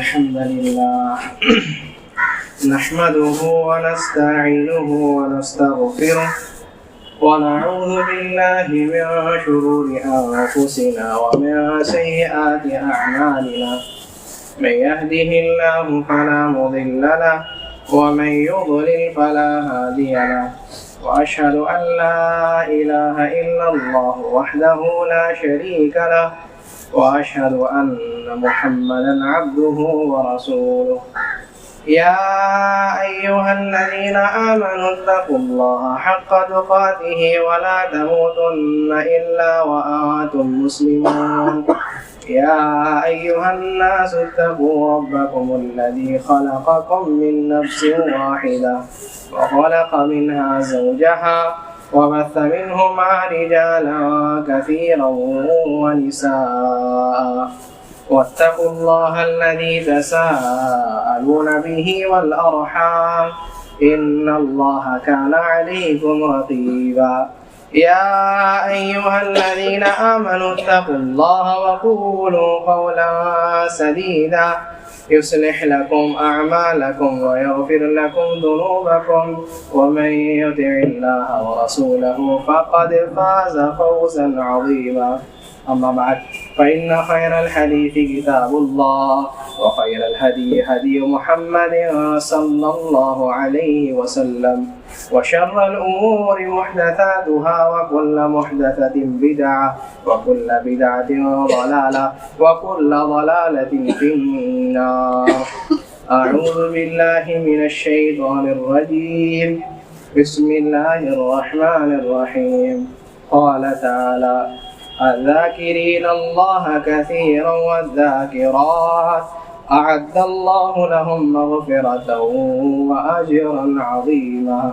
الحمد لله نحمده ونستعينه ونستغفره ونعوذ بالله من شرور أنفسنا ومن سيئات أعمالنا من يهده الله فلا مضل له ومن يضلل فلا هادي له وأشهد أن لا إله إلا الله وحده لا شريك له وأشهد أن محمدا عبده ورسوله يا أيها الذين آمنوا اتقوا الله حق تقاته ولا تموتن إلا وأنتم مسلمون يا أيها الناس اتقوا ربكم الذي خلقكم من نفس واحدة وخلق منها زوجها وبث منهما رجالا كثيرا ونساء واتقوا الله الذي تساءلون به والأرحام إن الله كان عليكم رقيبا يا أيها الذين آمنوا اتقوا الله وقولوا قولا سديدا يصلح لكم أعمالكم ويغفر لكم ذنوبكم ومن يطع الله ورسوله فقد فاز فوزا عظيما أما بعد فإن خير الحديث كتاب الله وخير الهدي هدي محمد صلى الله عليه وسلم وشر الأمور محدثاتها وكل محدثة بدعة وكل بدعة ضلالة وكل ضلالة في النار أعوذ بالله من الشيطان الرجيم بسم الله الرحمن الرحيم قال تعالى الذاكرين الله كثيرا والذاكرات أعد الله لهم مغفرة وأجرا عظيما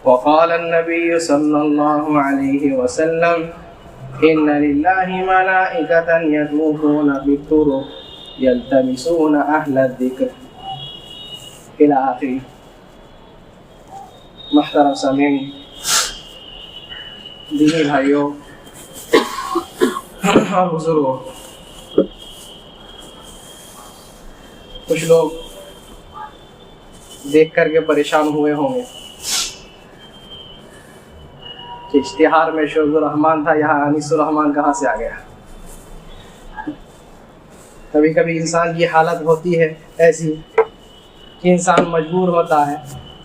وقال النبي صلى الله عليه وسلم إن لله ملائكة يطوفون بالطرق يلتمسون أهل الذكر إلى آخره. محترم سامعین، دینی بھائیوں اور بزرگوں، کچھ لوگ دیکھ کر کے پریشان ہوئے ہوں گے کہ اشتہار میں شعیب الرحمان تھا، یہاں انیس الرحمان کہاں سے آ گیا۔ کبھی کبھی انسان کی حالت ہوتی ہے ایسی کہ انسان مجبور ہوتا ہے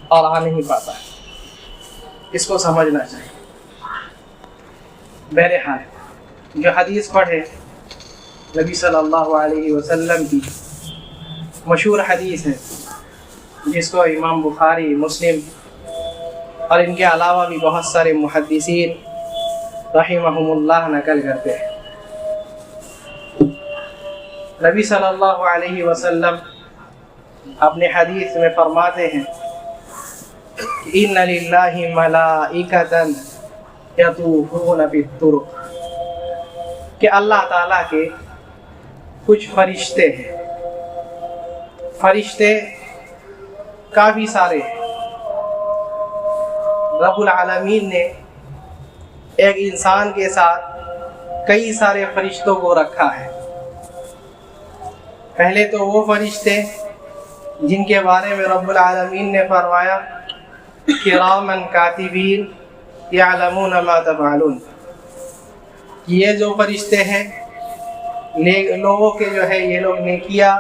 اور آ نہیں پاتا ہے، اس کو سمجھنا چاہیے۔ بہرحال جو حدیث پڑھے نبی صلی اللہ علیہ وسلم کی مشہور حدیث ہے، جس کو امام بخاری، مسلم اور ان کے علاوہ بھی بہت سارے محدثین رحمہم اللہ نقل کرتے ہیں۔ نبی صلی اللہ علیہ وسلم اپنے حدیث میں فرماتے ہیں ان للہ ملائکۃ یطوفون بالطرق، کہ اللہ تعالیٰ کے کچھ فرشتے ہیں، فرشتے کافی سارے ہیں۔ رب العالمین نے ایک انسان کے ساتھ کئی سارے فرشتوں کو رکھا ہے۔ پہلے تو وہ فرشتے جن کے بارے میں رب العالمین نے فرمایا کراما کاتبین یعلمون ما تفعلون، یہ جو فرشتے ہیں لوگوں کے جو ہے یہ لوگ نیکیاں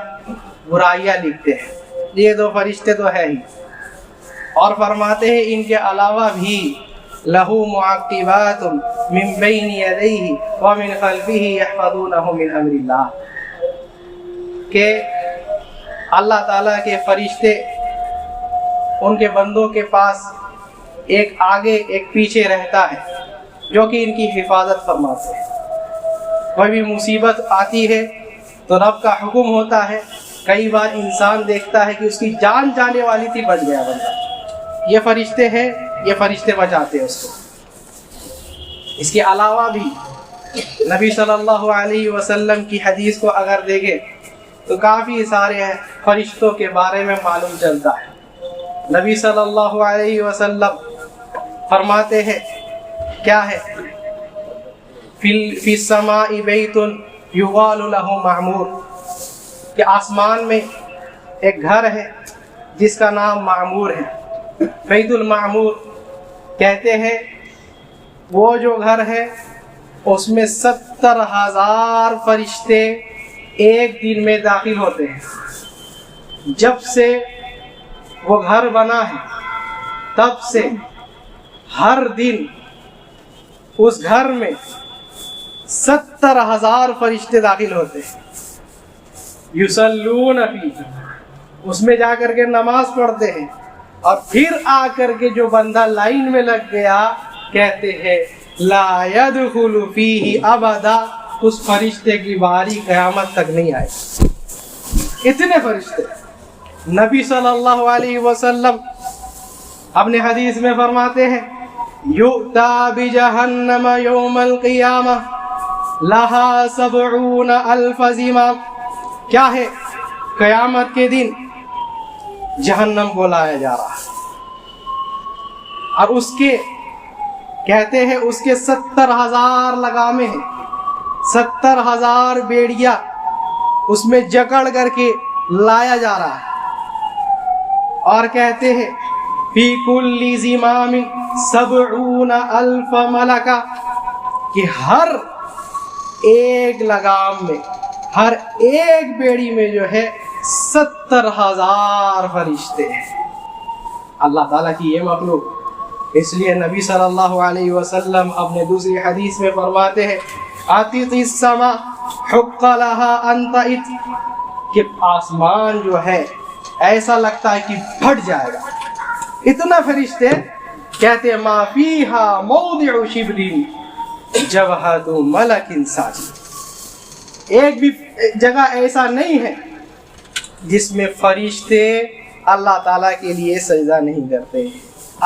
برائیاں لکھتے ہیں، یہ دو فرشتے تو ہے ہی۔ اور فرماتے ہیں ان کے علاوہ بھی لہ معقبات من بین یدیہ ومن خلفہ یحفظونہ من امر اللہ، کہ اللہ تعالیٰ کے فرشتے ان کے بندوں کے پاس ایک آگے ایک پیچھے رہتا ہے جو کہ ان کی حفاظت فرماتے ہیں۔ کوئی بھی مصیبت آتی ہے تو رب کا حکم ہوتا ہے، کئی بار انسان دیکھتا ہے کہ اس کی جان جانے والی تھی، بچ گیا بندہ، یہ فرشتے ہیں، یہ فرشتے بچاتے ہیں اس کو۔ اس کے علاوہ بھی نبی صلی اللہ علیہ وسلم کی حدیث کو اگر دیکھیں تو کافی سارے فرشتوں کے بارے میں معلوم چلتا ہے۔ نبی صلی اللہ علیہ وسلم فرماتے ہیں کیا ہے، فی السماء بیت یقال له معمور، کہ آسمان میں ایک گھر ہے جس کا نام معمور ہے، بیت المعمور کہتے ہیں۔ وہ جو گھر ہے اس میں 70,000 فرشتے ایک دن میں داخل ہوتے ہیں۔ جب سے وہ گھر بنا ہے تب سے ہر دن اس گھر میں 70,000 فرشتے داخل ہوتے ہیں۔ یصلون فیہ، اس میں جا کر کے نماز پڑھتے ہیں، اور پھر آ کر کے جو بندہ لائن میں لگ گیا کہتے ہیں لا يدخل فیہ ابدا، اس فرشتے کی باری قیامت تک نہیں آئے۔ اتنے فرشتے۔ نبی صلی اللہ علیہ وسلم اپنے حدیث میں فرماتے ہیں یؤتی بجہنم یوم القیامہ لہا 70,000 زمام۔ کیا ہے؟ قیامت کے دن جہنم کو لایا جا رہا ہے، اور اس کے کہتے ہیں اس کے 70,000 لگامیں ہیں، 70,000 بیڑیاں اس میں جکڑ کر کے لایا جا رہا ہے، اور کہتے ہیں فی کل زمام 70,000 ملکہ، کہ ہر ایک لگام میں، ہر ایک بیڑی میں جو ہے 70,000 فرشتے ہیں۔ اللہ تعالیٰ کی یہ مخلوق، اس لیے نبی صلی اللہ علیہ وسلم اپنے دوسری حدیث میں فرماتے ہیں عتیق السما حق لها ان تعط، کہ آسمان جو ہے ایسا لگتا ہے کہ پھٹ جائے گا، اتنا فرشتے۔ کہتے ہیں ما فیہا موضع شبر جبہۃ ملک ساجد، ایک بھی جگہ ایسا نہیں ہے جس میں فرشتے اللہ تعالیٰ کے لیے سجدہ نہیں کرتے،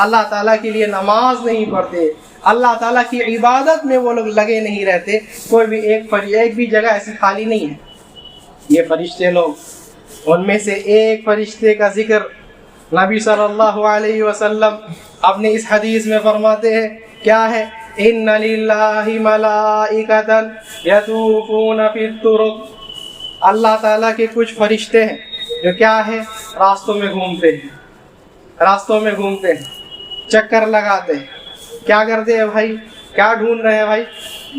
اللہ تعالیٰ کے لیے نماز نہیں پڑھتے، اللہ تعالیٰ کی عبادت میں وہ لوگ لگے نہیں رہتے۔ کوئی بھی ایک بھی جگہ ایسی خالی نہیں ہے۔ یہ فرشتے لوگ، ان میں سے ایک فرشتے کا ذکر نبی صلی اللہ علیہ وسلم اپنے اس حدیث میں فرماتے ہیں، کیا ہے؟ ان للہ ملائکۃ یطوفون فی الطرق، اللہ تعالیٰ کے کچھ فرشتے ہیں جو کیا ہے؟ راستوں میں گھومتے ہیں، راستوں میں گھومتے ہیں، چکر لگاتے ہیں۔ کیا کرتے ہیں بھائی؟ کیا ڈھونڈ رہے ہیں بھائی؟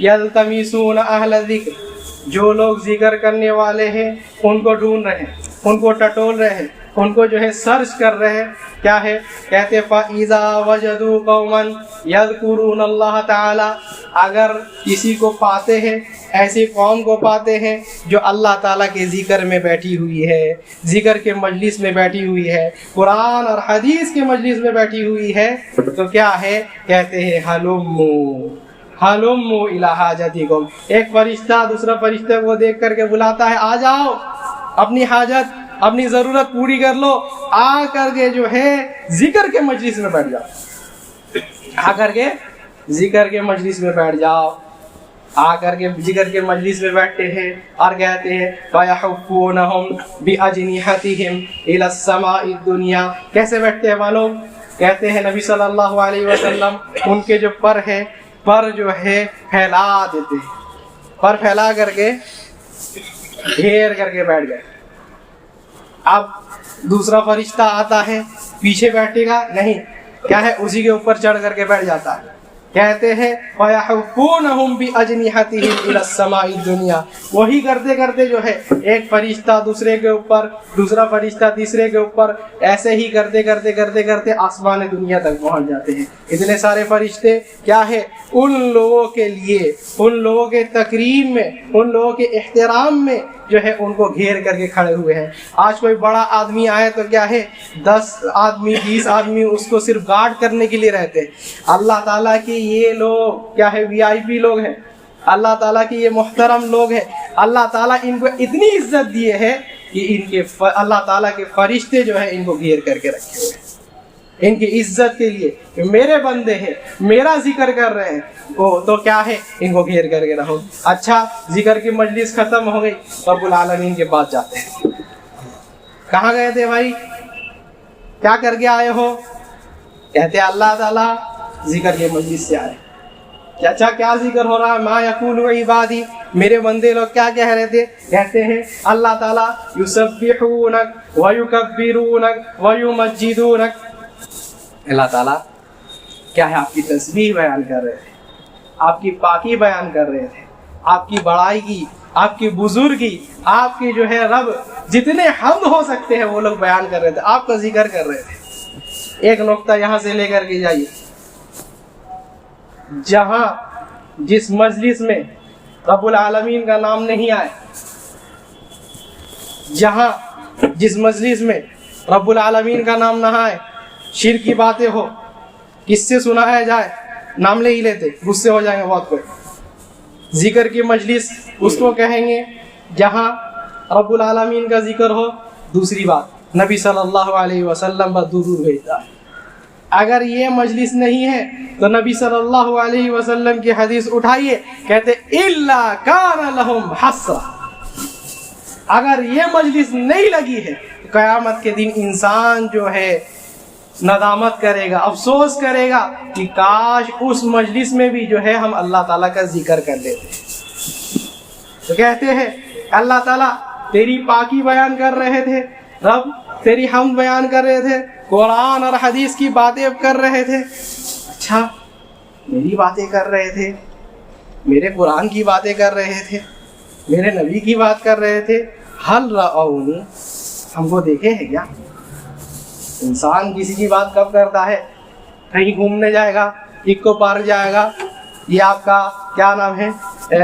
یلتمسون اہل ذکر، جو لوگ ذکر کرنے والے ہیں ان کو ڈھونڈ رہے ہیں، ان کو ٹٹول رہے ہیں، ان کو جو ہے سرچ کر رہے ہیں۔ کیا ہے؟ کہتے فَإِذَا وَجَدُوا قَوْمًا يَذْكُرُونَ اللَّهَ تعالی، اگر کسی کو پاتے ہیں، ایسی قوم کو پاتے ہیں جو اللہ تعالیٰ کے ذکر میں بیٹھی ہوئی ہے، ذکر کے مجلس میں بیٹھی ہوئی ہے، قرآن اور حدیث کے مجلس میں بیٹھی ہوئی ہے، تو کیا ہے؟ کہتے ہیں ہلموا الی حاجتکم، ایک فرشتہ دوسرا فرشتے کو دیکھ کر کے بلاتا ہے آ جاؤ، اپنی حاجت اپنی ضرورت پوری کر لو، آ کر کے جو ہے ذکر کے مجلس میں بیٹھ جاؤ، آ کر کے ذکر کے مجلس میں بیٹھ جاؤ، آ کر کے ذکر کے مجلس میں بیٹھتے ہیں، اور کہتے ہیں وَيَحُفُّونَهُمْ بِأَجْنِحَتِهِمْ إِلَى السَّمَاءِ الدُّنْيَا، کیسے بیٹھتے ہیں معلوم؟ کہتے ہیں نبی صلی اللہ علیہ وسلم ان کے جو پر ہے، پر جو ہے پھیلا دیتے ہیں، پر پھیلا کر کے گھیر کر کے بیٹھ گئے۔ اب دوسرا فرشتہ آتا ہے، پیچھے بیٹھے گا نہیں، کیا ہے؟ اسی کے اوپر چڑھ کر کے بیٹھ جاتا ہے۔ کہتے ہیں وَيَحُفُّونَهُمْ بِأَجْنِحَتِهِمْ إِلَى السَّمَاءِ الدُّنْيَا، وہی کرتے کرتے جو ہے ایک فرشتہ دوسرے کے اوپر، دوسرا فرشتہ تیسرے کے اوپر، ایسے ہی کرتے کرتے کرتے کرتے آسمان دنیا تک پہنچ جاتے ہیں۔ اتنے سارے فرشتے کیا ہے؟ ان لوگوں کے لیے، ان لوگوں کے تکریم میں، ان لوگوں کے احترام میں جو ہے ان کو گھیر کر کے کھڑے ہوئے ہیں۔ آج کوئی بڑا آدمی آئے تو کیا ہے 10 آدمی 20 آدمی اس کو صرف گارڈ کرنے کے لیے رہتے ہیں۔ اللہ تعالیٰ کی یہ لوگ کیا ہے؟ VIP لوگ ہیں، اللہ تعالیٰ کی یہ محترم لوگ ہیں۔ اللہ تعالیٰ ان کو اتنی عزت دیے ہے کہ ان کے اللہ تعالیٰ کے فرشتے جو ہیں ان کو گھیر کر کے رکھے ہوئے ہیں، ان کی عزت کے لیے کہ میرے بندے ہیں، میرا ذکر کر رہے ہیں، تو کیا ہے؟ ان کو گھیر کر کے رہو۔ اچھا، ذکر کی مجلس ختم ہو گئی، رب العالمین کے پاس جاتے ہیں۔ کہاں گئے تھے بھائی؟ کیا کر کے آئے ہو؟ کہتے اللہ تعالیٰ ذکر کے مجلس سے آئے۔ اچھا کیا ذکر ہو رہا ہے؟ ما یقول عبادی، میرے بندے لوگ کیا کہہ رہے تھے؟ کہتے ہیں اللہ تعالیٰ یسبحونک ویکبرونک ویمجدونک، اللہ تعالیٰ کیا ہے آپ کی تسبیح بیان کر رہے تھے، آپ کی پاکی بیان کر رہے تھے، آپ کی بڑائی کی، آپ کی بزرگی، آپ کی جو ہے رب جتنے حمد ہو سکتے ہیں وہ لوگ بیان کر رہے تھے، آپ کا ذکر کر رہے تھے۔ ایک نقطہ یہاں سے لے کر کے جائیے، جہاں جس مجلس میں رب العالمین کا نام نہیں آئے، جہاں جس مجلس میں رب العالمین کا نام نہ آئے، شرک کی باتیں ہو، کس سے سنایا جائے؟ نام لے ہی لیتے، غصے ہو جائیں گے بہت کوئی۔ ذکر کی مجلس اس کو کہیں گے جہاں رب العالمین کا ذکر ہو۔ دوسری بات، نبی صلی اللہ علیہ وسلم پر درود بھیجتا ہے۔ اگر یہ مجلس نہیں ہے تو نبی صلی اللہ علیہ وسلم کی حدیث اٹھائیے، کہتے الا کان لہم حسرہ، اگر یہ مجلس نہیں لگی ہے تو قیامت کے دن انسان جو ہے ندامت کرے گا، افسوس کرے گا کہ کاش اس مجلس میں بھی جو ہے ہم اللہ تعالیٰ کا ذکر کر لیتے۔ تو کہتے ہیں اللہ تعالیٰ تیری پاکی بیان کر رہے تھے، رب تیری حمد بیان کر رہے تھے، قرآن اور حدیث کی باتیں کر رہے تھے۔ اچھا میری باتیں کر رہے تھے، میرے قرآن کی باتیں کر رہے تھے، میرے نبی کی بات کر رہے تھے، حل رأونی، ہم کو دیکھے ہیں کیا؟ انسان کسی کی بات کب کرتا ہے؟ کہیں گھومنے جائے گا، اکو پارک جائے گا، یہ آپ کا کیا نام ہے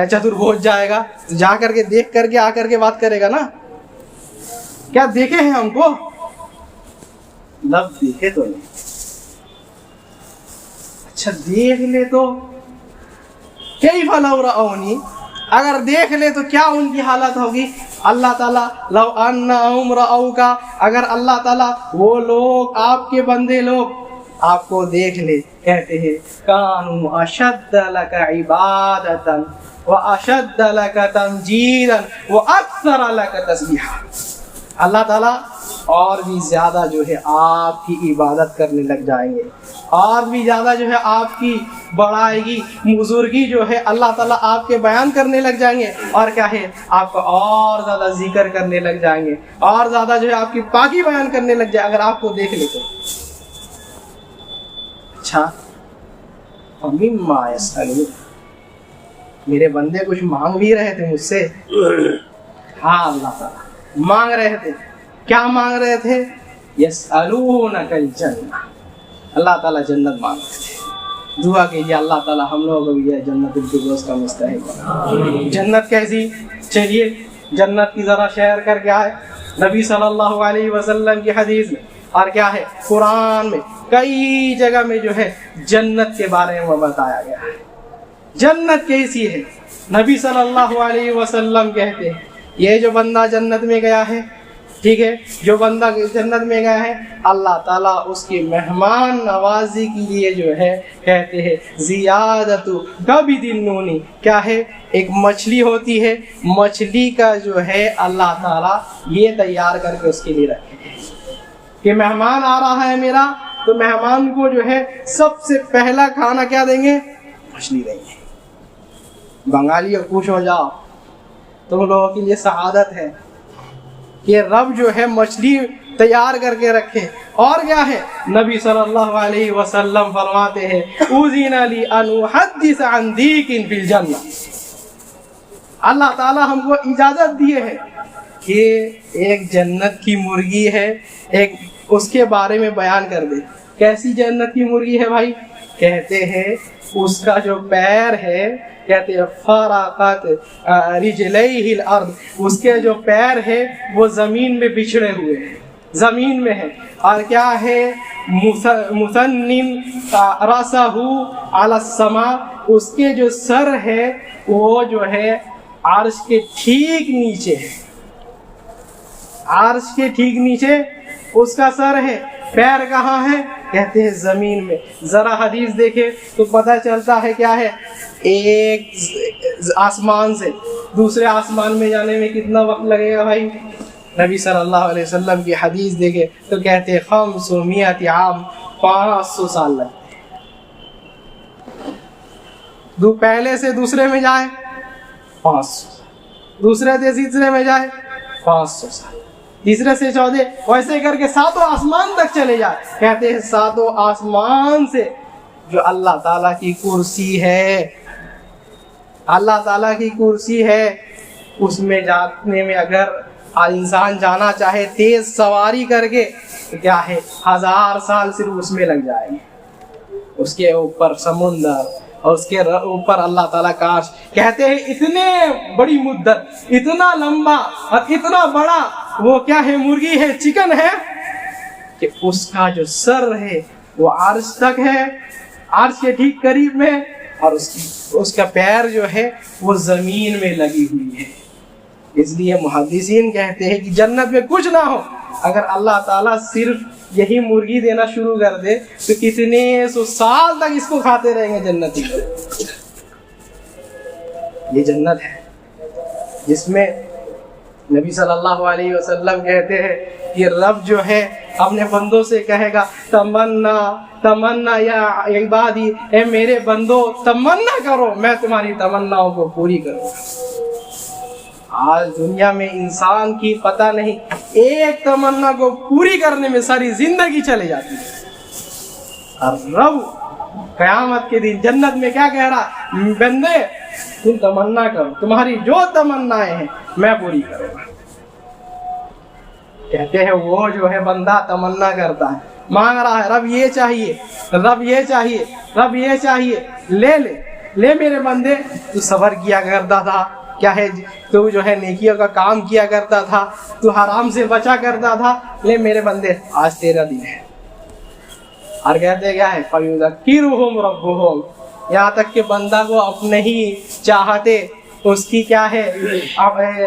چتر بھوج جائے گا، جا کر کے دیکھ کر کے آ کر کے بات کرے گا نا۔ کیا دیکھے ہیں ہم کو؟ لب دیکھے تو نہیں۔ اچھا دیکھ لے تو کیف لو رأونی، اگر دیکھ لے تو کیا ان کی حالت ہوگی؟ اللہ تعالیٰ لو انہم رأوکا، اگر اللہ تعالیٰ وہ لوگ آپ کے بندے لوگ آپ کو دیکھ لے، کہتے ہیں کانوا اشد لک عبادتا واشد لک تمجیدا واکثر لک تسبیحا، اللہ تعالیٰ اور بھی زیادہ جو ہے آپ کی عبادت کرنے لگ جائیں گے، اور بھی زیادہ جو ہے آپ کی بڑائی بزرگی جو ہے اللہ تعالیٰ آپ کے بیان کرنے لگ جائیں گے، اور کیا ہے آپ کو اور زیادہ ذکر کرنے لگ جائیں گے، اور زیادہ جو ہے آپ کی پاکی بیان کرنے لگ جائے اگر آپ کو دیکھ لے تو۔ اچھا مما یسألون، میرے بندے کچھ مانگ بھی رہے تھے مجھ سے۔ ہاں اللہ تعالیٰ مانگ رہے تھے، کیا مانگ رہے تھے؟ یسألونک الجنہ، اللہ تعالیٰ جنت مانگ رہے تھے۔ دعا کیجیے اللہ تعالیٰ ہم لوگوں کو بھی یہ جنت الفردوس کا مستحق بنا۔ جنت کیسی؟ چلیے جنت کی ذرا شیئر کر کے آئے۔ نبی صلی اللہ علیہ وسلم کی حدیث میں اور کیا ہے قرآن میں کئی جگہ میں جو ہے جنت کے بارے میں بتایا گیا ہے۔ جنت کیسی ہے؟ نبی صلی اللہ علیہ وسلم کہتے ہیں یہ جو بندہ جنت میں گیا ہے، ٹھیک ہے، جو بندہ جنت میں گیا ہے اللہ تعالیٰ اس کی مہمان نوازی کے لیے جو ہے کہتے ہیں زیادت کبد النونی، کیا ہے ایک مچھلی ہوتی ہے، مچھلی کا جو ہے اللہ تعالیٰ یہ تیار کر کے اس کے لیے رکھے کہ مہمان آ رہا ہے میرا تو مہمان کو جو ہے سب سے پہلا کھانا کیا دیں گے؟ مچھلی دیں گے۔ بنگالیوں خوش ہو جاؤ، تم لوگوں کے لیے سعادت ہے کہ رب جو ہے مچھلی تیار کر کے رکھے۔ اور کیا ہے نبی صلی اللہ علیہ وسلم فرماتے ہیں اذن لی ان احدث عن ضیق فی الجنہ، اللہ تعالیٰ ہم کو اجازت دیے ہے کہ ایک جنت کی مرغی ہے، ایک اس کے بارے میں بیان کر دے۔ کیسی جنت کی مرغی ہے بھائی؟ کہتے ہیں اس کا جو پیر ہے، کہتے ہیں فارقت رجلیہ الارض، اس کے جو پیر ہے وہ زمین میں بچھڑے ہوئے ہیں، زمین میں ہے۔ اور کیا ہے مسنن راسہ علی السماء، اس کے جو سر ہے وہ جو ہے عرش کے ٹھیک نیچے ہے، عرش کے ٹھیک نیچے اس کا سر ہے۔ پیر کہاں ہے؟ کہتے ہیں زمین میں۔ ذرا حدیث دیکھے تو پتہ چلتا ہے کیا ہے، ایک آسمان سے دوسرے آسمان میں جانے میں کتنا وقت لگے گا بھائی؟ نبی صلی اللہ علیہ وسلم کی حدیث دیکھے تو کہتے ہیں 500 عام، 500 سال لگتے ہیں۔ پہلے سے دوسرے میں جائے 500 سال، دوسرے سے تیسرے میں جائے 500 سال، تیسرے سے 14، ویسے کر کے 7 آسمان تک چلے جائے. کہتے ہیں 7 آسمان سے جو اللہ تعالیٰ کی کرسی ہے، اللہ تعالیٰ کی کرسی ہے، اس میں جانے میں اگر انسان جانا چاہے تیز سواری کر کے تو کیا ہے 1000 سال صرف اس میں لگ جائیں گے. اس کے اوپر سمندر اور اس کے اوپر اللہ تعالیٰ کا عرش. کہتے ہیں اتنے بڑی مدت، اتنا لمبا اور اتنا بڑا وہ کیا ہے، مرغی ہے، چکن ہے، کہ اس کا جو سر ہے وہ عرش تک ہے، عرش کے ٹھیک قریب میں، اور اس کا پیر جو ہے وہ زمین میں لگی ہوئی ہے. اس لیے محدثین کہتے ہیں کہ جنت میں کچھ نہ ہو، اگر اللہ تعالیٰ صرف یہی مرغی دینا شروع کر دے تو کتنے 100 سال تک اس کو کھاتے رہیں گے جنتی. یہ جنت ہے جس میں نبی صلی اللہ علیہ وسلم کہتے ہیں کہ رب جو ہے اپنے بندوں سے کہے گا تمنا تمنا یا عبادی، اے میرے بندو تمنا کرو، میں تمہاری تمناؤں کو پوری کروں گا. آج دنیا میں انسان کی پتہ نہیں ایک تمنا کو پوری کرنے میں ساری زندگی چلے جاتی ہے. اور رب قیامت کے دن جنت میں کیا کہہ رہا، بندے تم تمنا کرو، تمہاری جو تمنائیں ہیں میں پوری کروں گا. کہتے ہیں وہ جو ہے بندہ تمنا کرتا ہے، مانگ رہا ہے رب یہ چاہیے، رب یہ چاہیے، رب یہ چاہیے، لے میرے بندے، تو صبر کیا کرتا تھا، کیا ہے تو جو ہے نیکیوں کا کام کیا کرتا تھا، تو حرام سے بچا کرتا تھا، لے میرے بندے آج تیرا دن ہے. اور کہتے کیا ہے فَيُذَكِّرُهُمْ رَبُّهُمْ، یہاں تک کہ بندہ کو اپنے ہی چاہتے اس کی کیا ہے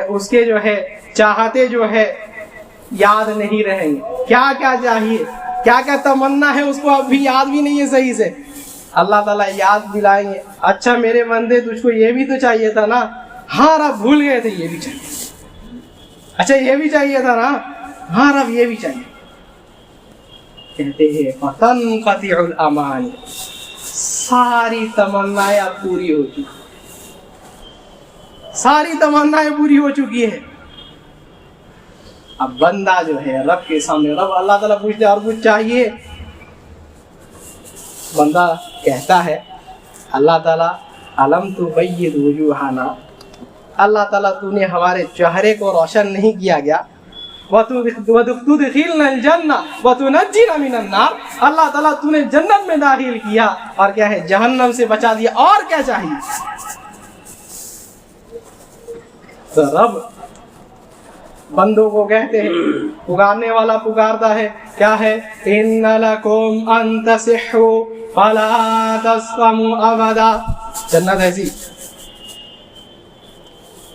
اس کے جو ہے چاہتے جو ہے یاد نہیں رہیں گے. کیا کیا چاہیے، کیا کیا تمنا ہے اس کو اب بھی یاد بھی نہیں ہے صحیح سے. اللہ تعالیٰ یاد دلائیں گے، اچھا میرے بندے تجھ کو یہ بھی تو چاہیے تھا نا، ہاں رب بھول گئے تھے، یہ بھی چاہیے، اچھا یہ بھی چاہیے تھا نا، ہاں رب یہ بھی چاہیے. کہتے ہیں فَتَنْقَطِعُ الْأَمَانِ، ساری تمنائیں پوری ہو چکی، ساری تمنائیں پوری ہو چکی ہے. اب بندہ جو ہے رب کے سامنے، رب اللہ تعالیٰ پوچھتے اور کچھ چاہیے، بندہ کہتا ہے اللہ تعالیٰ علم تبید وجوہنا، اللہ تعالیٰ تو نے ہمارے چہرے کو روشن نہیں کیا گیا، وَتُدْخِلْنَا الْجَنَّةَ وَتُنَجِّنَا مِنَ النَّارِ، اللہ تعالیٰ تو نے جنت میں داخل کیا اور کیا ہے جہنم سے بچا دیا، اور کیا چاہیے. تو رب بندوں کو کہتے ہیں، پکارنے والا پکارتا ہے، کیا ہے إِنَّ لَكُمْ أَن تَصِحُّوا فَلَا تَسْقَمُوا أَبَدًا. جنت ایسی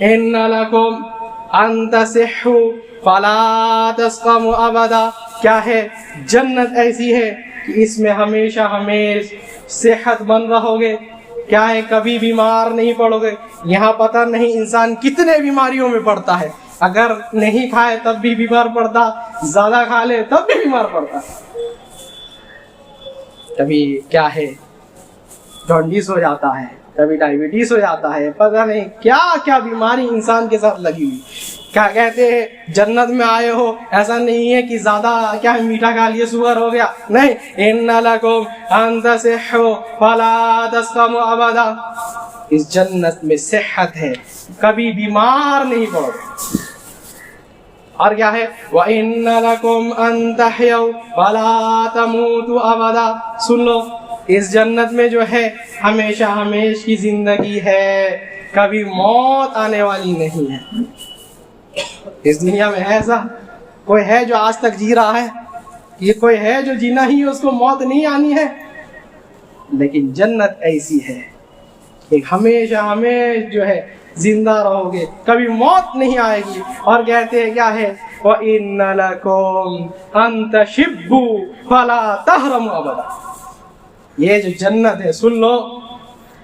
إِنَّ لَكُمْ أَن تَصِحُّوا فَلَا تَسْقَمُوا أَبَدًا، کیا ہے جنت ایسی ہے کہ اس میں ہمیشہ صحت مند رہو گے، کیا ہے کبھی بیمار نہیں پڑو گے. یہاں پتہ نہیں انسان کتنے بیماریوں میں پڑتا ہے، اگر نہیں کھائے تب بھی بیمار پڑتا، زیادہ کھا لے تب بھی بیمار پڑتا. کبھی کیا ہے جانڈس ہو جاتا ہے، کبھی ڈائبٹیز ہو جاتا ہے، پتہ نہیں کیا کیا بیماری انسان کے ساتھ لگی ہوئی. کیا کہتے ہیں جنت میں آئے ہو، ایسا نہیں ہے کہ زیادہ کیا میٹھا کھا لیے شوگر ہو گیا، نہیں. إِنَّ لَكُمْ أَن تَصِحُّوا فَلَا تَسْقَمُوا أَبَدًا، اس جنت میں صحت ہے، کبھی بیمار نہیں پڑو. اور کیا ہے وَإِنَّ لَكُمْ أَن تَحْيَوْا وَلَا تَمُوتُوا أَبَدًا، سن لو اس جنت میں جو ہے ہمیشہ ہمیش کی زندگی ہے، کبھی موت آنے والی نہیں ہے. اس دنیا میں ایسا کوئی ہے جو آج تک جی رہا ہے؟ یہ کوئی ہے جو جینا ہی اس کو موت نہیں آنی ہے؟ لیکن جنت ایسی ہے کہ ہمیشہ ہمیش جو ہے زندہ رہو گے، کبھی موت نہیں آئے گی. اور کہتے ہیں کیا ہے وَإِنَّ لَكُمْ أَن تَشِبُّوا فَلَا تَحْرَمُوا أَبَدًا، یہ جو جنت ہے سن لو،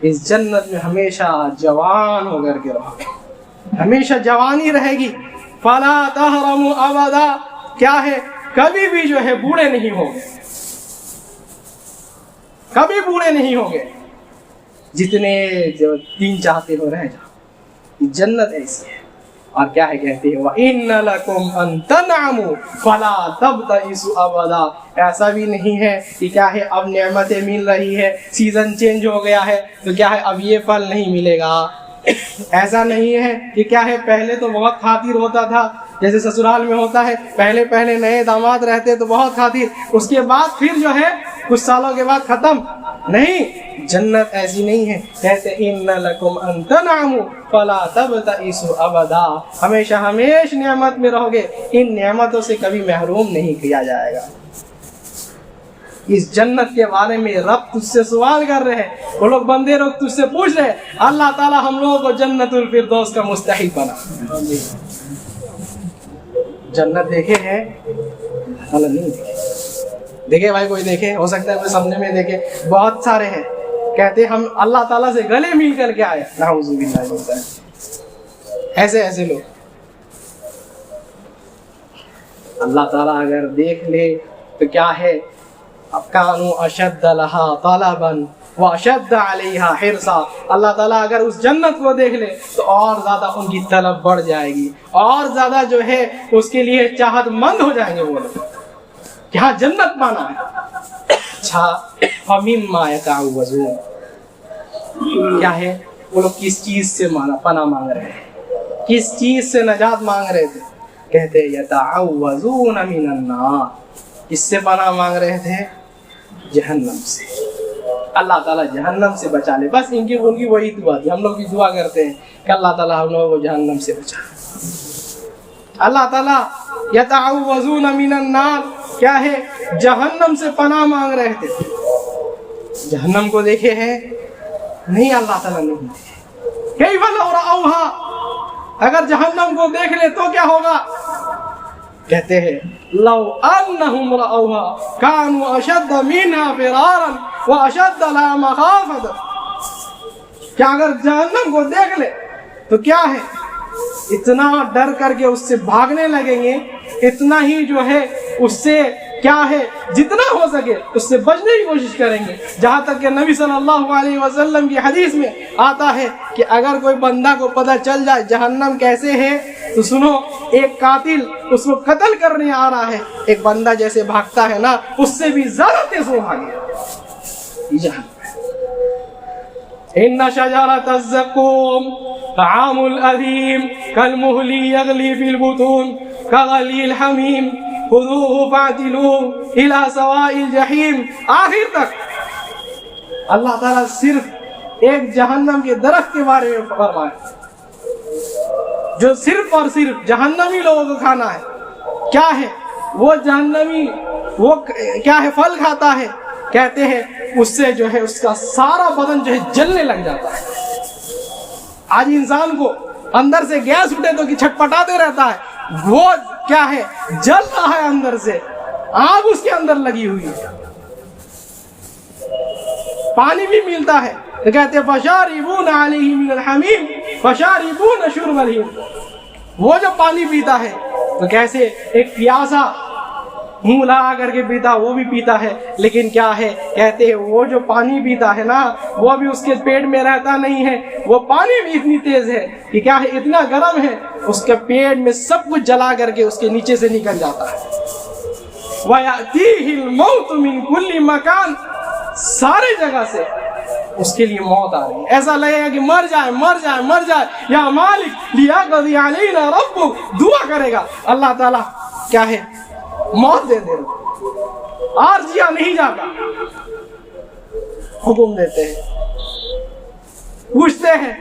اس جنت میں ہمیشہ جوان ہو کر کے رہو گے، ہمیشہ جوانی رہے گی. فَلَا تَحْرَمُوا أَبَدًا، کیا ہے کبھی بھی جو ہے بوڑھے نہیں ہوں گے، کبھی بوڑھے نہیں ہوں گے. جتنے جو دین چاہتے ہو رہ جاؤ، جنت ایسی ہے۔ اور کیا ہے کہتے ہیں وَإِنَّ لَكُمْ أَن تَنْعَمُوا فَلَا تَبْتَئِسُوا أَبَدًا، ایسا بھی نہیں ہے کہ کیا ہے اب نعمتیں مل رہی ہے، سیزن چینج ہو گیا ہے تو کیا ہے اب یہ پھل نہیں ملے گا۔ ایسا نہیں ہے کہ کیا ہے پہلے تو بہت خاطر ہوتا تھا، جیسے سسرال میں ہوتا ہے، پہلے نئے داماد رہتے تو بہت خاطر، اس کے بعد پھر جو ہے کچھ سالوں کے بعد ختم۔ نہیں، جنت ایسی نہیں ہے، کہتے ان لکم ان تنعموا فلا تبتئسوا ابدا، ہمیشہ نعمت میں رہو گے، ان نعمتوں سے کبھی محروم نہیں کیا جائے گا۔ اس جنت کے بارے میں رب تجھ سے سوال کر رہے ہیں، وہ لوگ بندے لوگ تجھ سے پوچھ رہے ہیں، اللہ تعالیٰ ہم لوگوں کو جنت الفردوس کا مستحق بنا۔ جنت دیکھے ہیں؟ اللہ نہیں دیکھے۔ دیکھے بھائی کوئی دیکھے؟ ہو سکتا ہے کوئی سامنے میں دیکھے، بہت سارے ہیں کہتے ہم اللہ تعالیٰ سے گلے مل کر کے آئے، نعوذ باللہ ہوتا ہے ایسے لوگ۔ اللہ تعالیٰ اگر دیکھ لے تو کیا ہے، کانوا اشد لها طلبا واشد علیہا حرصا، اللہ تعالیٰ اگر اس جنت کو دیکھ لے تو اور زیادہ ان کی طلب بڑھ جائے گی، اور زیادہ جو ہے اس کے لیے چاہت مند ہو جائیں گے وہ لوگ، کیا جنت پانا ہے۔ اچھا، فَمِمَّا يَتَعَوَّذُونَ، کیا ہے وہ لوگ کس چیز سے پناہ مانگ رہے ہیں، کس چیز سے نجات مانگ رہے تھے؟ کہتے يَتَعَوَّذُونَ مِنَ النَّارِ، کس سے پناہ مانگ رہے تھے؟ جہنم سے۔ اللہ تعالیٰ جہنم سے بچا لے، بس ان کی وہی دعا تھی۔ ہم لوگ بھی دعا کرتے ہیں کہ اللہ تعالیٰ ہم لوگوں کو جہنم سے بچا لے۔ اللہ تعالیٰ یتعوذون من النار، کیا ہے جہنم سے پناہ مانگ رہے تھے۔ جہنم کو دیکھے ہیں؟ نہیں، اللہ تعالیٰ نہیں دیکھے۔ کیف لو رأوہا، اگر جہنم کو دیکھ لے تو کیا ہوگا؟ کہتے ہیں لو انہم رأوہا کانوا اشد منہا فرارا واشد لها مخافتا، کیا اگر جہنم کو دیکھ لے تو کیا ہے اتنا ڈر کر کے اس سے بھاگنے لگیں گے، اتنا ہی جو ہے اس سے کیا ہے جتنا ہو سکے اس سے بچنے کی کوشش کریں گے۔ جہاں تک کہ نبی صلی اللہ علیہ وسلم کی حدیث میں آتا ہے کہ اگر کوئی بندہ کو پتہ چل جائے جہنم کیسے ہے تو سنو، ایک قاتل اس کو قتل کرنے آ رہا ہے، ایک بندہ جیسے بھاگتا ہے نا اس سے بھی زیادہ تیز وہ بھاگے۔ جہنم ان شجرۃ الزقوم طعام الأثیم كالمهل يغلی فی البطون كغلی الحمیم خذوه فاعتلوه الى سواء الجحیم۔ آخر تک اللہ تعالیٰ صرف ایک جہنم کے درخت کے بارے میں فرمایا جو صرف اور صرف جہنمی لوگوں کو کھانا ہے۔ کیا ہے وہ جہنمی، وہ کیا ہے پھل کھاتا ہے، کہتے ہیں اس سے جو ہے اس کا سارا بدن جو ہے جلنے لگ جاتا ہے۔ آج انسان کو اندر سے گیس اٹھے تو چھٹپٹاتے رہتا ہے، وہ کیا ہے جل رہا ہے، اندر سے آگ اس کے اندر لگی ہوئی ہے۔ پانی بھی ملتا ہے تو کہتے ہیں فشاربون علیہ من الحمیم فشاربون شرب الہیم، وہ جو پانی پیتا ہے تو کیسے ایک پیاسا منہ لگا کر کے پیتا وہ بھی پیتا ہے، لیکن کیا ہے کہتے ہیں وہ جو پانی پیتا ہے نا وہ بھی اس کے پیٹ میں رہتا نہیں ہے، وہ پانی بھی اتنی تیز ہے کہ کیا ہے اتنا گرم ہے اس کے پیٹ میں سب کچھ جلا کر کے اس کے نیچے سے نکل جاتا ہے۔ وَيَأْتِيهِ الْمَوْتُ مِنْ كُلِّ مَكَانٍ، سارے جگہ سے اس کے لیے موت آ رہی ہے، ایسا لگے گا کہ مر جائے یا مالک لیقضی علینا ربک، دعا کرے گا اللہ تعالیٰ کیا ہے موت دے دے، اور جیا نہیں جاتا، حکم دیتے ہیں، پوچھتے ہیں،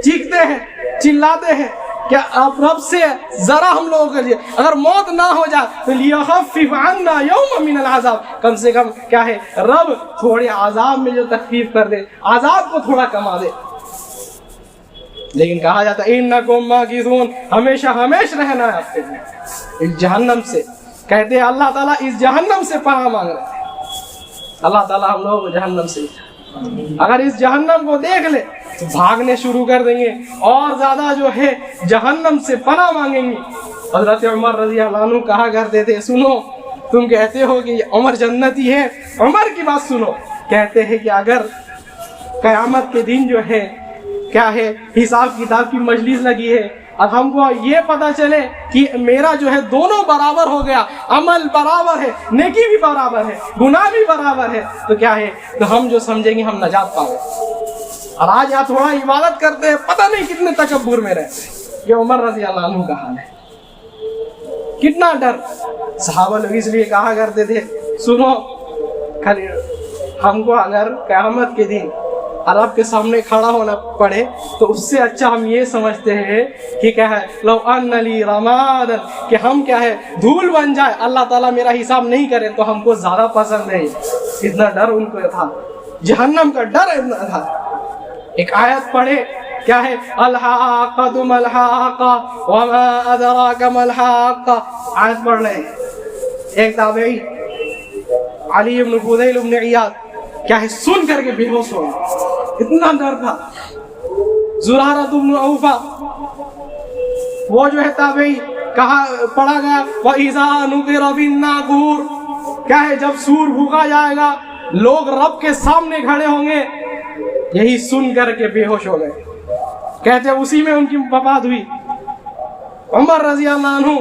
چیختے ہیں، چلاتے ہیں کہ آپ رب سے ذرا ہم لوگوں کے لیے اگر موت نہ ہو جائے تو لیخفف عنا یوم من العذاب، کم سے کم کیا ہے رب تھوڑے عذاب میں جو تخفیف کر دے، عذاب کو تھوڑا کما دے۔ لیکن کہا جاتا ہے انکم ماکثون، ہمیشہ رہنا ہے آپ کے اس جہنم سے۔ کہتے ہیں اللہ تعالیٰ اس جہنم سے پناہ مانگ رہے ہیں، اللہ تعالیٰ ہم لوگوں کو جہنم سے، اگر اس جہنم کو دیکھ لے تو بھاگنے شروع کر دیں گے اور زیادہ جو ہے جہنم سے پناہ مانگیں گے۔ حضرت عمر رضی اللہ عنہ کہا کرتے تھے سنو، تم کہتے ہو کہ عمر جنتی ہے، عمر کی بات سنو، کہتے ہیں کہ اگر قیامت کے دن جو ہے کیا ہے حساب کتاب کی مجلس لگی ہے، اب ہم کو یہ پتا چلے کہ میرا جو ہے دونوں برابر ہو گیا، عمل برابر ہے، نیکی بھی برابر ہے، گناہ بھی برابر ہے، تو کیا ہے تو ہم جو سمجھیں گے ہم نجات پا گئے۔ اور آج یہاں تھوڑا عبادت کرتے ہیں، پتہ نہیں کتنے تکبر میں رہتے ہیں۔ یہ عمر رضی اللہ عنہ کا حال ہے، کتنا ڈر۔ صحابہ لوگ اس لیے کہا کرتے تھے سنو ہم کو اگر قیامت کے دن عرب کے سامنے کھڑا ہونا پڑے تو اس سے اچھا ہم یہ سمجھتے ہیں کہ کیا ہے لو ان لی رمادا، کہ ہم کیا ہے دھول بن جائے، اللہ تعالیٰ میرا حساب نہیں کرے تو ہم کو زیادہ پسند ہے۔ اتنا ڈر ان کو تھا، جہنم کا ڈر اتنا تھا۔ ایک آیت پڑھے کیا ہے الحاقۃ ما الحاقۃ وما ادراک ما الحاقۃ، آیت پڑھ رہے ہیں۔ ایک تابعی علی بن فضیل بن عیاض کیا ہے سن کر کے بے ہوش ہو گئے، اتنا ڈر تھا۔ زرارہ بن اوفا وہ جو ہے تابعی کہا پڑھا گیا وَإِذَا نُقِرَ بِالنَّاقُورِ، کیا ہے جب سور بھونکا جائے گا لوگ رب کے سامنے کھڑے ہوں گے، یہی سن کر کے بے ہوش ہو گئے۔ کہتے اسی میں ان کی وفات ہوئی۔ عمر رضی اللہ عنہ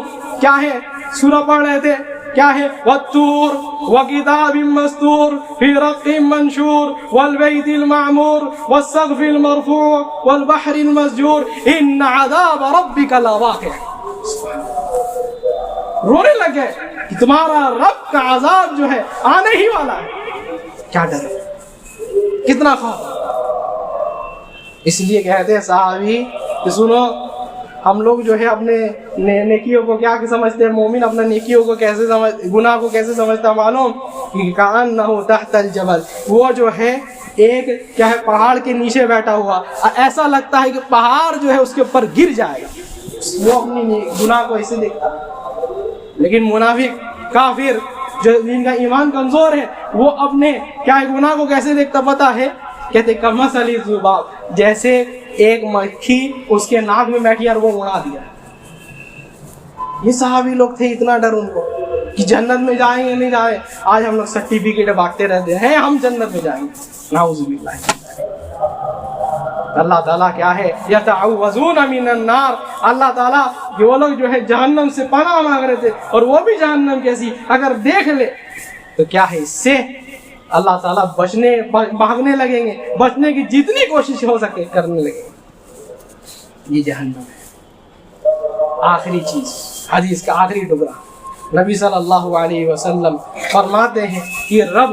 کیا ہے سورہ پڑھ رہے تھے کیا ہے وَالطُّورِ وَكِتَابٍ مَّسْطُورٍ فِي رَقٍّ مَّنشُورٍ وَالْبَيْتِ الْمَعْمُورِ وَالسَّقْفِ الْمَرْفُوعِ وَالْبَحْرِ الْمَسْجُورِ إِنَّ عَذَابَ رَبِّكَ لَوَاقِعٌ۔ رونے لگے کہ تمہارا رب کا عذاب جو ہے آنے ہی والا ہے۔ کیا ڈر ہے، کتنا خوف۔ اس لیے کہتے ہیں صحابی کہ سنو ہم لوگ جو ہے اپنے نیکیوں کو کیا سمجھتے ہیں، مومن اپنا نیکیوں کو کیسے گناہ کو کیسے سمجھتا ہے معلوم کہ کأنہ تحت الجبل، وہ جو ہے ایک کیا ہے پہاڑ کے نیچے بیٹھا ہوا، ایسا لگتا ہے کہ پہاڑ جو ہے اس کے اوپر گر جائے گا، وہ اپنی گناہ کو ایسے دیکھتا ہے۔ لیکن منافق کافر جو جن کا ایمان کمزور ہے وہ اپنے کیا ہے گناہ کو کیسے دیکھتا پتا ہے، کہتے کمثل الذباب، جیسے ایک مکھی اس کے ناک میں بیٹھی اور وہ اڑا دیا۔ یہ صحابی لوگ تھے، اتنا ڈر ان کو کہ جنت میں جائیں گے نہیں جائیں۔ آج ہم لوگ سرٹیفکیٹ بانٹتے رہتے ہیں ہم جنت میں جائیں گے، نعوذ باللہ۔ اللہ تعالیٰ کیا ہے یتعوذون من النار، اللہ تعالیٰ وہ لوگ جو ہے جہنم سے پناہ مانگ رہے تھے، اور وہ بھی جہنم کیسی اگر دیکھ لے تو کیا ہے اس سے اللہ تعالیٰ بھاگنے لگیں گے، بچنے کی جتنی کوشش ہو سکے کرنے لگیں گے۔ یہ جہنم ہے۔ آخری چیز، حدیث کا آخری ٹکڑا، نبی صلی اللہ علیہ وسلم فرماتے ہیں کہ رب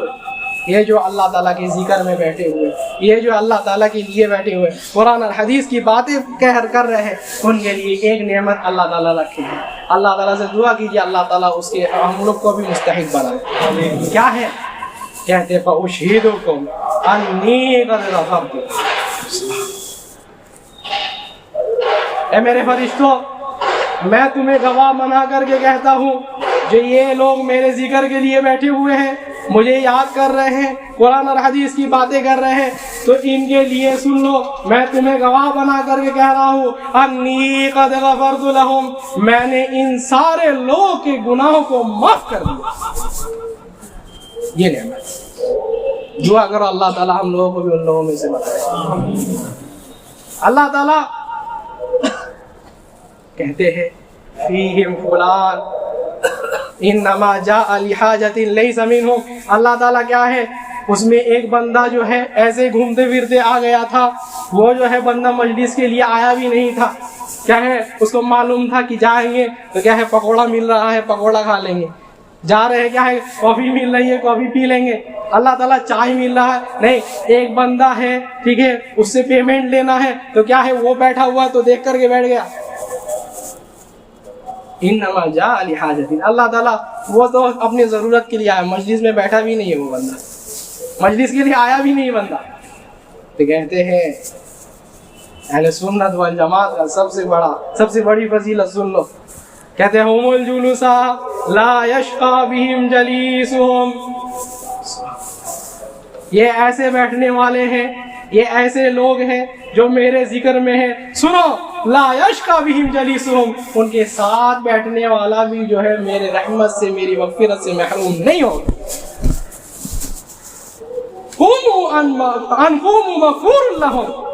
یہ جو اللہ تعالیٰ کے ذکر میں بیٹھے ہوئے، یہ جو اللہ تعالیٰ کے لیے بیٹھے ہوئے قرآن اور حدیث کی باتیں کر رہے ہیں، ان کے لیے ایک نعمت اللہ تعالیٰ رکھے ہیں۔ اللہ تعالیٰ سے دعا کیجیے اللہ تعالیٰ اس کے ہم لوگ کو بھی مستحق بنائے۔ کیا ہے؟ کہتے فَأُشْهِدُكُمْ أَنِّي قَدْ غَفَرْتُ۔ اے میرے فرشتوں، میں تمہیں گواہ بنا کر کے کہتا ہوں جو یہ لوگ میرے ذکر کے لیے بیٹھے ہوئے ہیں، مجھے یاد کر رہے ہیں، قرآن اور حدیث کی باتیں کر رہے ہیں، تو ان کے لیے سن لو، میں تمہیں گواہ بنا کر کے کہہ رہا ہوں انی قد غفرت لہم، میں نے ان سارے لوگوں کے گناہوں کو معاف کر دیا۔ یہ نعمت دعا کرو اللہ تعالیٰ ہم لوگوں کو بھی ان لوگوں میں سے بنائے۔ اللہ تعالیٰ کہتے ہیں فیہم فلان انما جاء لحاجۃ لیس منہم، اللہ تعالیٰ کیا ہے اس میں ایک بندہ جو ہے ایسے گھومتے پھرتے آ گیا تھا، وہ جو ہے بندہ مجلس کے لیے آیا بھی نہیں تھا، کیا ہے اس کو معلوم تھا کہ جائیں گے تو کیا ہے پکوڑا مل رہا ہے پکوڑا کھا لیں گے، جا رہے ہیں کیا ہے کافی مل رہی ہے کافی پی لیں گے، اللہ تعالیٰ چائے مل رہا ہے نہیں، ایک بندہ ہے ٹھیک ہے اس سے پیمنٹ لینا ہے تو کیا ہے وہ بیٹھا ہوا تو دیکھ کر کے بیٹھ گیا۔ انما جاء لحاجۃ، اللہ تعالیٰ وہ تو اپنی ضرورت کے لیے آیا، مجلس میں بیٹھا بھی نہیں ہے وہ بندہ، مجلس کے لیے آیا بھی نہیں بندہ۔ تو کہتے ہیں اہل سنت والجماعت کا سب سے بڑی فضیلت سن لو، کہتے ہیں هم الجلوساء لا یشقی بہم جلیسہم، یہ ایسے بیٹھنے والے ہیں، یہ ایسے لوگ ہیں جو میرے ذکر میں ہیں، سنو لا یشقی بہم جلیسہم، ان کے ساتھ بیٹھنے والا بھی جو ہے میرے رحمت سے میری مغفرت سے محروم نہیں ہوگا۔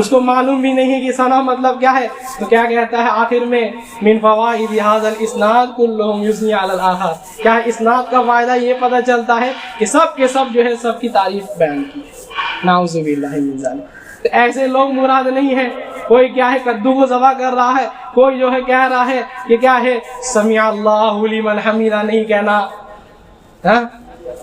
اس کو معلوم بھی نہیں کہ سنا مطلب کیا ہے، تو کیا کہتا ہے آخر میں من فوائد ھذا الاسناد کلهم یثنی علی الاخر، کیا اسناد کا فائدہ یہ پتہ چلتا ہے کہ سب کے سب جو ہے سب کی تعریف بیان کی، نعوذ باللہ من ذلک۔ تو ایسے لوگ مراد نہیں ہے، کوئی کیا ہے کدو کو ذبح کر رہا ہے، کوئی جو ہے کہہ رہا ہے کہ کیا ہے سمع اللہ لمن حمیدہ نہیں کہنا،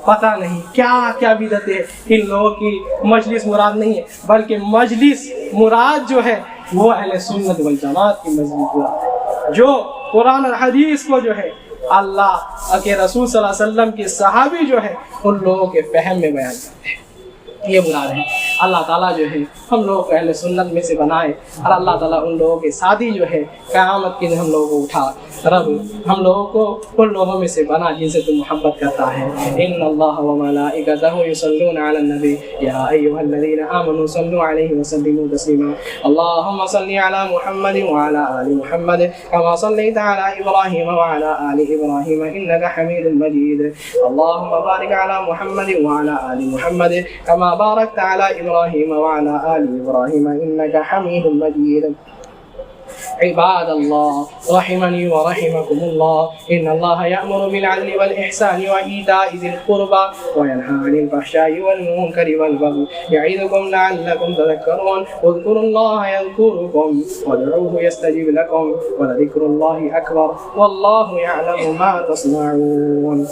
پتہ نہیں کیا کیا بدعت ہے۔ ان لوگوں کی مجلس مراد نہیں ہے، بلکہ مجلس مراد جو ہے وہ اہل سنت والجماعت کی مجلس مراد ہے، جو قرآن اور حدیث کو جو ہے اللہ کے رسول صلی اللہ علیہ وسلم کے صحابی جو ہے ان لوگوں کے فہم میں بیان کرتے ہیں، یہ مراد ہے۔ اللہ تعالیٰ جو ہے ہم لوگوں کو اہل سنت میں سے بنائے، اور اللہ تعالیٰ ان لوگوں کے ساتھی جو ہے قیامت کے دن ہم لوگوں کو اٹھا، رب ہم لوگوں کو ان لوگوں میں سے بنا جن سے تو محبت کرتا ہے۔ ان اللہ وملائکتہ یصلون علی النبی یا ایھا الذین آمنوا صلوا علیہ وسلموا تسلیما اللهم صل علی محمد وعلی آل محمد كما صلیت علی ابراہیم وعلی آل ابراہیم انک حمید مجید اللهم بارک علی محمد وعلی آل محمد كما باركت على إبراهيم وعلى آل إبراهيم إنك حميد مجيد عباد الله رحمني ورحمكم الله إن الله يأمر بالعدل والإحسان وإيتاء ذي القربى وينهى عن الفحشاء والمنكر والبغي يعظكم لعلكم تذكرون اذكروا الله يذكركم وادعوه يستجب لكم ولذكر الله أكبر والله يعلم ما تصنعون۔